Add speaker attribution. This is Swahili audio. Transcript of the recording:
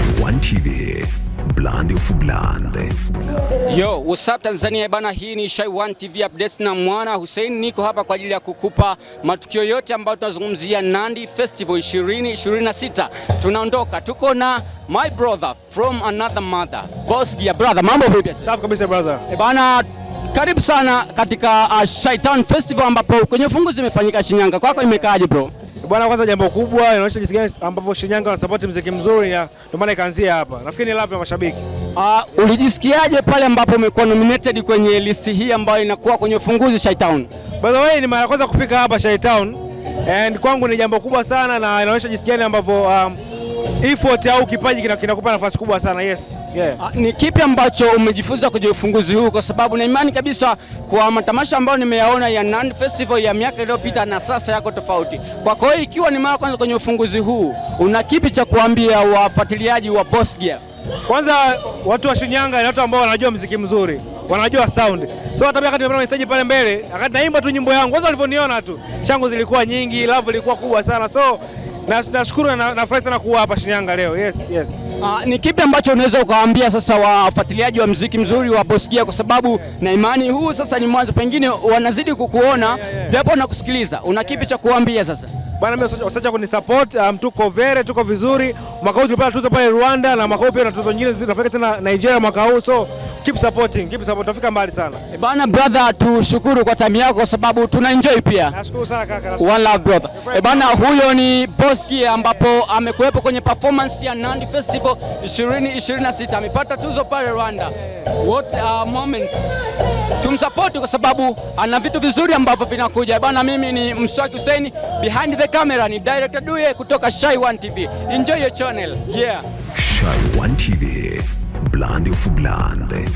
Speaker 1: Shy1 TV, Blandi of Blandi.
Speaker 2: Yo, what's up Tanzania bana, hii ni Shy1 TV updates na Mwana Hussein. Niko hapa kwa ajili ya kukupa matukio yote ambayo tunazungumzia Nandi Festival 2026. Tunaondoka, tuko na my brother from another mother, Boss Gear. Brother, mambo vipi?
Speaker 3: Safi kabisa brother.
Speaker 2: Bana, karibu sana katika Shy-Town Festival ambapo kwenye ufunguzi imefanyika Shinyanga. Kwako imekaaje bro?
Speaker 3: Bwana, kwanza jambo kubwa inaonyesha jinsi gani ambavyo Shinyanga wana support muziki mzuri, na ndio maana ikaanzia hapa. Nafikiri ni love ya mashabiki.
Speaker 2: Ulijisikiaje pale ambapo umekuwa nominated kwenye listi hii ambayo inakuwa kwenye ufunguzi Shy-Town?
Speaker 3: By the way, ni mara kwanza kufika hapa Shy-Town, and kwangu ni jambo kubwa sana, na inaonyesha jinsi gani ambavyo effort au kipaji kinakupa nafasi kubwa sana. Yes. Yeah.
Speaker 2: Ni kipi ambacho umejifunza kwenye ufunguzi huu, kwa sababu na imani kabisa kwa matamasha ambayo nimeyaona ya Nandi Festival ya miaka iliyopita na sasa yako tofauti. Kwako wewe, ikiwa ni mara kwanza kwenye ufunguzi huu, una kipi cha kuambia wafuatiliaji wa Boss Gear?
Speaker 3: Kwanza watu wa Shinyanga ni watu ambao wanajua muziki mzuri, wanajua sound. So hata wakati nimepanda stage pale mbele, wakati naimba tu nyimbo yangu, kwanza walivyoniona tu, changu zilikuwa nyingi, love ilikuwa kubwa sana. So nashukuru na nafurahi sana kuwa hapa Shinyanga leo. Yes.
Speaker 2: Ni kipi ambacho unaweza ukawaambia sasa wafuatiliaji wa muziki mzuri wa Boss Gear, kwa sababu na imani huu sasa ni mwanzo, pengine wanazidi kukuona japo na kusikiliza. Una kipi cha kuambia sasa?
Speaker 3: Bwana, mimi usiache kunisupport, tuko vizuri. Mwaka huu tulipata tuzo pale Rwanda, na mwaka huu pia na tuzo nyingine zinafika tena Nigeria mwaka huu. So keep supporting, tutafika mbali sana.
Speaker 2: Bana brother, tushukuru kwa time yako kwa sababu tuna enjoy pia.
Speaker 3: Nashukuru sana kaka.
Speaker 2: One love brother. Bana, huyo ni Boss Gear ambapo amekuwepo kwenye performance ya Nandi Festival 2026. Amepata tuzo pale Rwanda. What a moment. Tumsupport kwa sababu ana vitu vizuri ambavyo vinakuja. Bana, mimi ni Mswaki Hussein, behind the camera ni Director Duye kutoka Shy1 TV. Enjoy your channel. Yeah.
Speaker 1: Shy1 TV, Blandi of Blandi.